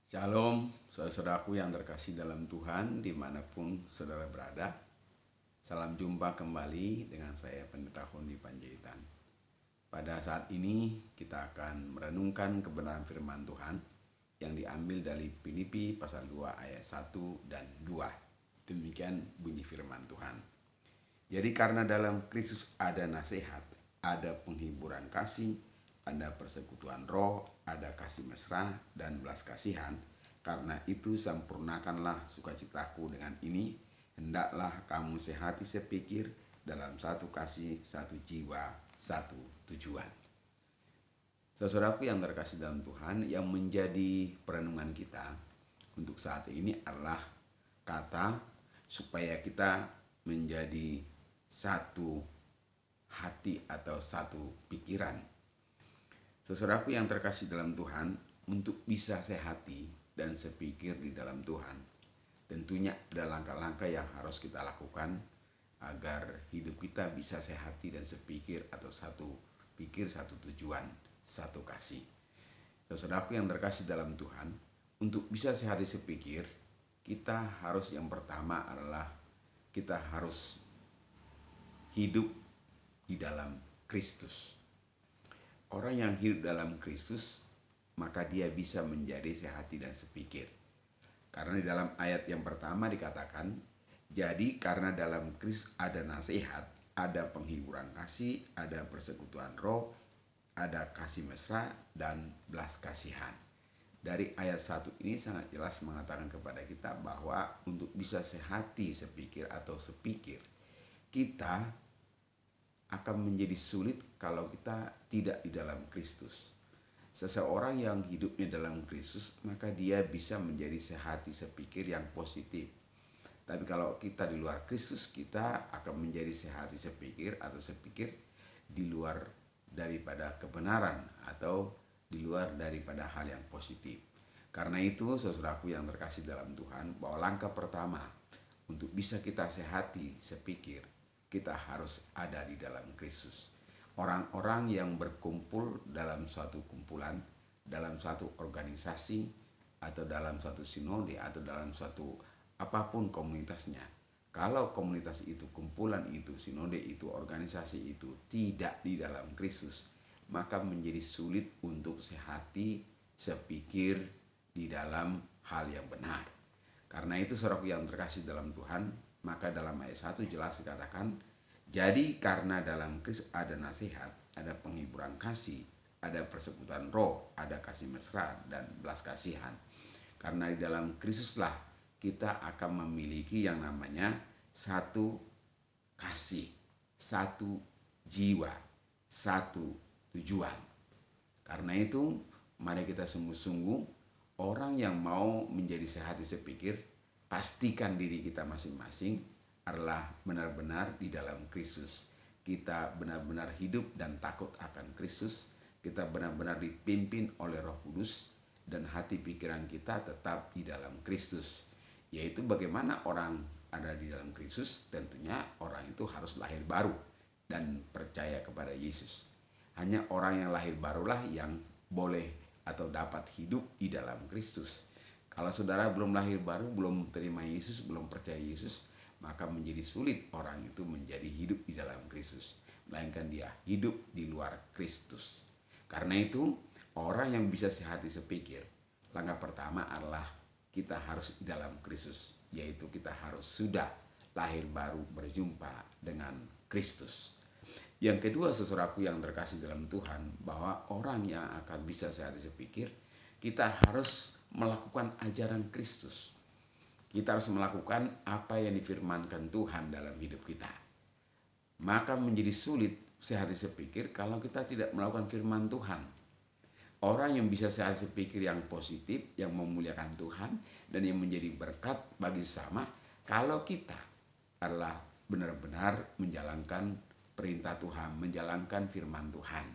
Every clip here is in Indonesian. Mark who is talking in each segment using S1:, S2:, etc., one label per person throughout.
S1: Shalom, saudaraku yang terkasih dalam Tuhan dimanapun saudara berada. Salam jumpa kembali dengan saya Pendeta Hondi Panjaitan. Pada saat ini kita akan merenungkan kebenaran firman Tuhan yang diambil dari Filipi pasal 2 ayat 1 dan 2. Demikian bunyi firman Tuhan. Jadi karena dalam Kristus ada nasihat, ada penghiburan kasih, ada persekutuan roh, ada kasih mesra dan belas kasihan. Karena itu sempurnakanlah sukacitaku dengan ini, hendaklah kamu sehati sepikir dalam satu kasih, satu jiwa, satu tujuan. Saudaraku yang terkasih dalam Tuhan, yang menjadi perenungan kita untuk saat ini adalah kata supaya kita menjadi satu hati atau satu pikiran. Saudaraku yang terkasih dalam Tuhan, untuk bisa sehati dan sepikir di dalam Tuhan, tentunya ada langkah-langkah yang harus kita lakukan agar hidup kita bisa sehati dan sepikir atau satu pikir, satu tujuan, satu kasih. Saudaraku yang terkasih dalam Tuhan, untuk bisa sehati sepikir, kita harus yang pertama adalah kita harus hidup di dalam Kristus. Orang yang hidup dalam Kristus, maka dia bisa menjadi sehati dan sepikir. Karena di dalam ayat yang pertama dikatakan, jadi karena dalam Kristus ada nasihat, ada penghiburan kasih, ada persekutuan roh, ada kasih mesra dan belas kasihan. Dari ayat 1 ini sangat jelas mengatakan kepada kita bahwa untuk bisa sehati sepikir atau sepikir, kita akan menjadi sulit kalau kita tidak di dalam Kristus. Seseorang yang hidupnya dalam Kristus, maka dia bisa menjadi sehati sepikir yang positif. Tapi kalau kita di luar Kristus, kita akan menjadi sehati sepikir atau sepikir di luar daripada kebenaran atau di luar daripada hal yang positif. Karena itu, saudaraku yang terkasih dalam Tuhan, bahwa langkah pertama untuk bisa kita sehati sepikir, kita harus ada di dalam Kristus. Orang-orang yang berkumpul dalam suatu kumpulan, dalam satu organisasi, atau dalam suatu sinode, atau dalam suatu apapun komunitasnya. Kalau komunitas itu, kumpulan itu, sinode itu, organisasi itu tidak di dalam Kristus, maka menjadi sulit untuk sehati, sepikir di dalam hal yang benar. Karena itu saudaraku yang terkasih dalam Tuhan, maka dalam ayat 1 jelas dikatakan, jadi karena dalam Kristus ada nasihat, ada penghiburan kasih, ada persekutuan roh, ada kasih mesra dan belas kasihan. Karena di dalam Kristuslah kita akan memiliki yang namanya satu kasih, satu jiwa, satu tujuan. Karena itu mari kita sungguh-sungguh, orang yang mau menjadi sehati sepikir, pastikan diri kita masing-masing adalah benar-benar di dalam Kristus. Kita benar-benar hidup dan takut akan Kristus. Kita benar-benar dipimpin oleh Roh Kudus dan hati pikiran kita tetap di dalam Kristus. Yaitu bagaimana orang ada di dalam Kristus, tentunya orang itu harus lahir baru dan percaya kepada Yesus. Hanya orang yang lahir barulah yang boleh atau dapat hidup di dalam Kristus. Kalau saudara belum lahir baru, belum terima Yesus, belum percaya Yesus, maka menjadi sulit orang itu menjadi hidup di dalam Kristus, melainkan dia hidup di luar Kristus. Karena itu orang yang bisa sehati sepikir, langkah pertama adalah kita harus di dalam Kristus, yaitu kita harus sudah lahir baru berjumpa dengan Kristus. Yang kedua, saudaraku yang terkasih dalam Tuhan, bahwa orang yang akan bisa sehati sepikir, kita harus melakukan ajaran Kristus. Kita harus melakukan apa yang difirmankan Tuhan dalam hidup kita. Maka menjadi sulit sehati sepikir kalau kita tidak melakukan firman Tuhan. Orang yang bisa sehati sepikir yang positif, yang memuliakan Tuhan, dan yang menjadi berkat bagi sesama, kalau kita adalah benar-benar menjalankan perintah Tuhan, menjalankan firman Tuhan.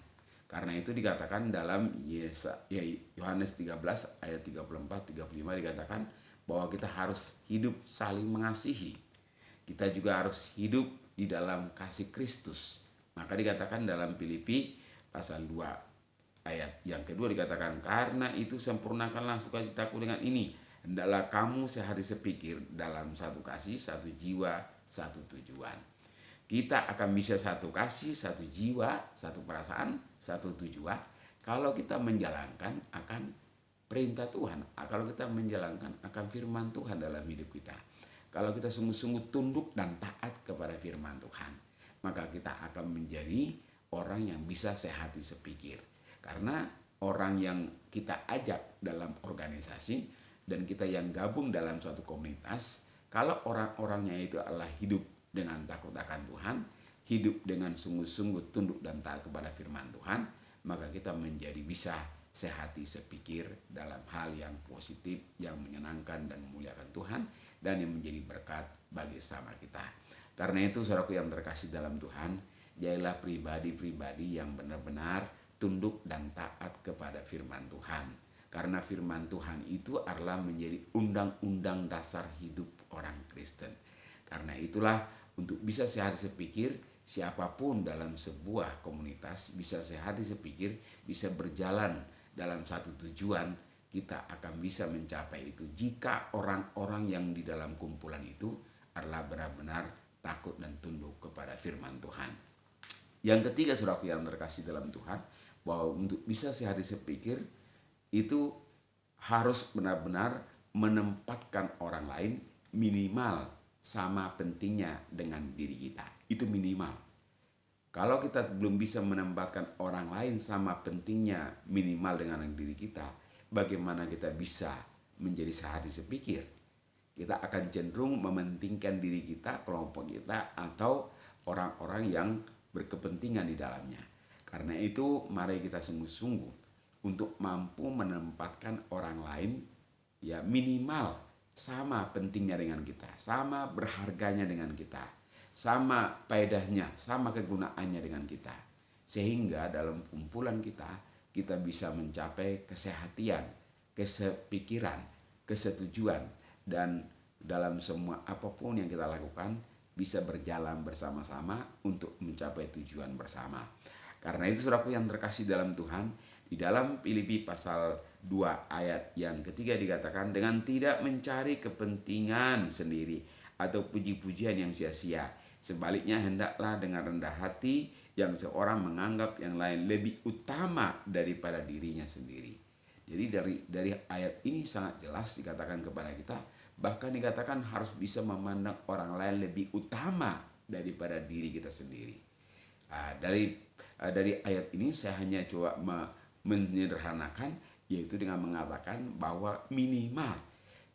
S1: Karena itu dikatakan dalam Yohanes 13 ayat 34-35 dikatakan bahwa kita harus hidup saling mengasihi. Kita juga harus hidup di dalam kasih Kristus. Maka dikatakan dalam Filipi pasal 2 ayat yang kedua dikatakan, karena itu sempurnakanlah sukacitaku dengan ini, hendaklah kamu sehari sepikir dalam satu kasih, satu jiwa, satu tujuan. Kita akan bisa satu kasih, satu jiwa, satu perasaan, satu tujuan kalau kita menjalankan akan perintah Tuhan, kalau kita menjalankan akan firman Tuhan dalam hidup kita. Kalau kita sungguh-sungguh tunduk dan taat kepada firman Tuhan, maka kita akan menjadi orang yang bisa sehati sepikir. Karena orang yang kita ajak dalam organisasi dan kita yang gabung dalam suatu komunitas, kalau orang-orangnya itu adalah hidup dengan takut akan Tuhan, hidup dengan sungguh-sungguh tunduk dan taat kepada firman Tuhan, maka kita menjadi bisa sehati sepikir dalam hal yang positif, yang menyenangkan dan memuliakan Tuhan, dan yang menjadi berkat bagi sesama kita. Karena itu, saudaraku yang terkasih dalam Tuhan, jadilah pribadi-pribadi yang benar-benar tunduk dan taat kepada firman Tuhan. Karena firman Tuhan itu adalah menjadi undang-undang dasar hidup orang Kristen. Karena itulah, untuk bisa sehati sepikir, siapapun dalam sebuah komunitas bisa sehati sepikir, bisa berjalan dalam satu tujuan, kita akan bisa mencapai itu jika orang-orang yang di dalam kumpulan itu adalah benar-benar takut dan tunduk kepada firman Tuhan. Yang ketiga, saudaraku yang terkasih dalam Tuhan, bahwa untuk bisa sehati sepikir itu harus benar-benar menempatkan orang lain minimal sama pentingnya dengan diri kita. Itu minimal. Kalau kita belum bisa menempatkan orang lain sama pentingnya minimal dengan diri kita, bagaimana kita bisa menjadi sehati sepikir? Kita akan cenderung mementingkan diri kita, kelompok kita, atau orang-orang yang berkepentingan di dalamnya. Karena itu, mari kita sungguh-sungguh untuk mampu menempatkan orang lain ya minimal sama pentingnya dengan kita, sama berharganya dengan kita, sama faedahnya, sama kegunaannya dengan kita. Sehingga dalam kumpulan kita bisa mencapai kesehatian, kesepikiran, kesetujuan, dan dalam semua apapun yang kita lakukan bisa berjalan bersama-sama untuk mencapai tujuan bersama. Karena itu, saudaraku yang terkasih dalam Tuhan, di dalam Filipi pasal 2 ayat yang ketiga dikatakan, dengan tidak mencari kepentingan sendiri atau puji-pujian yang sia-sia. Sebaliknya, hendaklah dengan rendah hati yang seorang menganggap yang lain lebih utama daripada dirinya sendiri. Jadi dari ayat ini sangat jelas dikatakan kepada kita, bahkan dikatakan harus bisa memandang orang lain lebih utama daripada diri kita sendiri. Dari ayat ini saya hanya coba menyederhanakan, yaitu dengan mengatakan bahwa minimal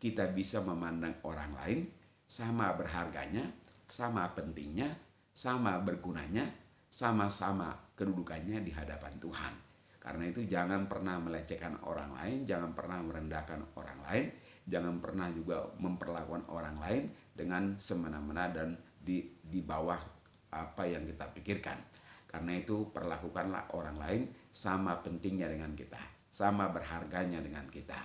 S1: kita bisa memandang orang lain sama berharganya, sama pentingnya, sama bergunanya, sama-sama kedudukannya di hadapan Tuhan. Karena itu jangan pernah melecehkan orang lain, jangan pernah merendahkan orang lain, jangan pernah juga memperlakukan orang lain dengan semena-mena dan di bawah apa yang kita pikirkan. Karena itu perlakukanlah orang lain sama pentingnya dengan kita, sama berharganya dengan kita.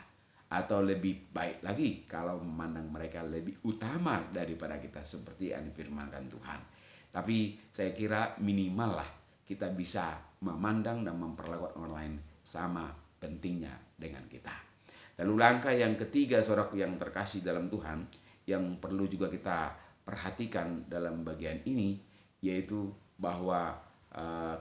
S1: Atau lebih baik lagi kalau memandang mereka lebih utama daripada kita, seperti yang difirmankan Tuhan. Tapi saya kira minimal lah kita bisa memandang dan memperlakukan orang lain sama pentingnya dengan kita. Lalu langkah yang ketiga, saudaraku yang terkasih dalam Tuhan, yang perlu juga kita perhatikan dalam bagian ini, yaitu bahwa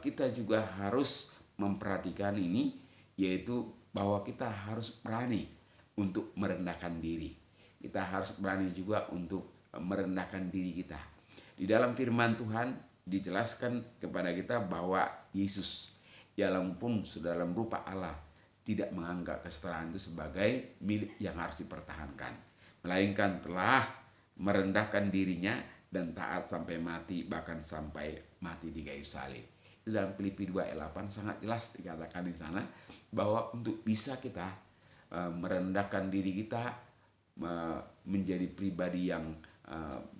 S1: kita juga harus memperhatikan ini, yaitu bahwa kita harus berani untuk merendahkan diri. Kita harus berani juga untuk merendahkan diri kita. Di dalam firman Tuhan dijelaskan kepada kita bahwa Yesus, walaupun sudah dalam rupa Allah, tidak menganggap kesetaraan itu sebagai milik yang harus dipertahankan, melainkan telah merendahkan dirinya dan taat sampai mati, bahkan sampai mati di kayu salib. Itu dalam Filipi 2 ayat 8 sangat jelas dikatakan di sana bahwa untuk bisa kita merendahkan diri kita, menjadi pribadi yang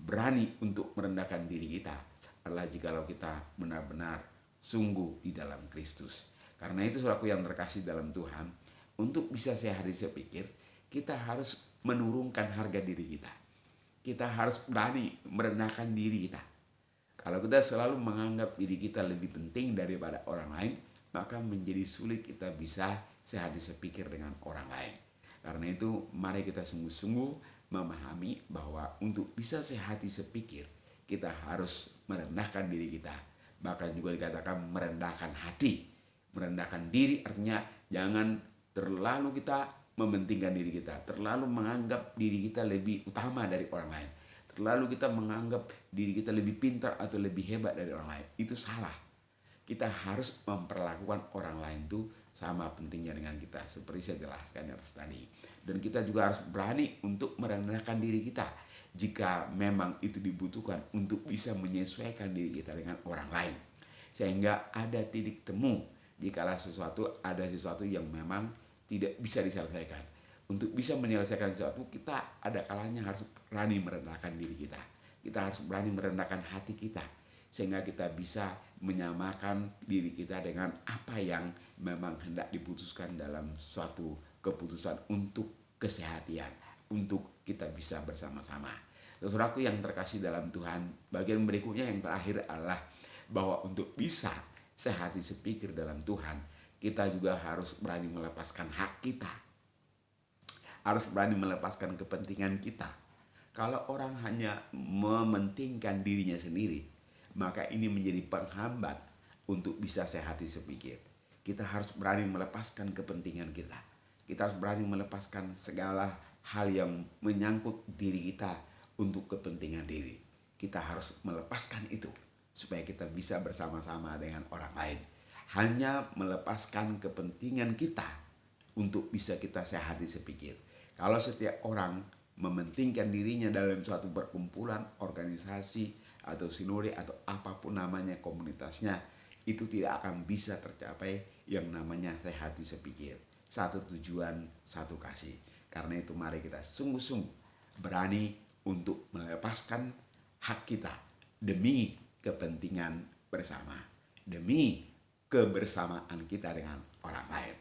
S1: berani untuk merendahkan diri kita adalah jikalau kita benar-benar sungguh di dalam Kristus. Karena itu, saudaraku yang terkasih dalam Tuhan, untuk bisa sehati sepikir, kita harus menurunkan harga diri kita. Kita harus berani merendahkan diri kita. Kalau kita selalu menganggap diri kita lebih penting daripada orang lain, maka menjadi sulit kita bisa sehati sepikir dengan orang lain. Karena itu mari kita sungguh-sungguh memahami bahwa untuk bisa sehati sepikir, kita harus merendahkan diri kita. Bahkan juga dikatakan merendahkan hati. Merendahkan diri artinya jangan terlalu kita mementingkan diri kita, terlalu menganggap diri kita lebih utama dari orang lain, terlalu kita menganggap diri kita lebih pintar atau lebih hebat dari orang lain. Itu salah. Kita harus memperlakukan orang lain itu sama pentingnya dengan kita, seperti saya jelaskan di atas tadi. Dan kita juga harus berani untuk merendahkan diri kita jika memang itu dibutuhkan untuk bisa menyesuaikan diri kita dengan orang lain, sehingga ada titik temu jikalau ada sesuatu yang memang tidak bisa diselesaikan. Untuk bisa menyelesaikan sesuatu, kita ada kalanya harus berani merendahkan diri kita. Kita harus berani merendahkan hati kita, sehingga kita bisa menyamakan diri kita dengan apa yang memang hendak diputuskan dalam suatu keputusan untuk kesehatan, untuk kita bisa bersama-sama. Saudaraku yang terkasih dalam Tuhan, bagian berikutnya yang terakhir adalah bahwa untuk bisa sehati sepikir dalam Tuhan, kita juga harus berani melepaskan hak kita, harus berani melepaskan kepentingan kita. Kalau orang hanya mementingkan dirinya sendiri, maka ini menjadi penghambat untuk bisa sehati sepikir. Kita harus berani melepaskan kepentingan kita. Kita harus berani melepaskan segala hal yang menyangkut diri kita untuk kepentingan diri. Kita harus melepaskan itu supaya kita bisa bersama-sama dengan orang lain. Hanya melepaskan kepentingan kita untuk bisa kita sehati sepikir. Kalau setiap orang mementingkan dirinya dalam suatu perkumpulan, organisasi, atau sinode, atau apapun namanya komunitasnya, itu tidak akan bisa tercapai yang namanya sehati sepikir. Satu tujuan, satu kasih. Karena itu mari kita sungguh-sungguh berani untuk melepaskan hak kita demi kepentingan bersama, demi kebersamaan kita dengan orang lain.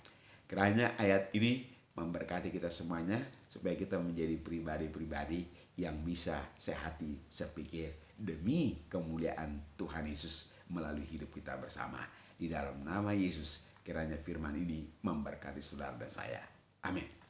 S1: Kiranya ayat ini memberkati kita semuanya supaya kita menjadi pribadi-pribadi yang bisa sehati sepikir demi kemuliaan Tuhan Yesus melalui hidup kita bersama. Di dalam nama Yesus kiranya firman ini memberkati saudara dan saya. Amin.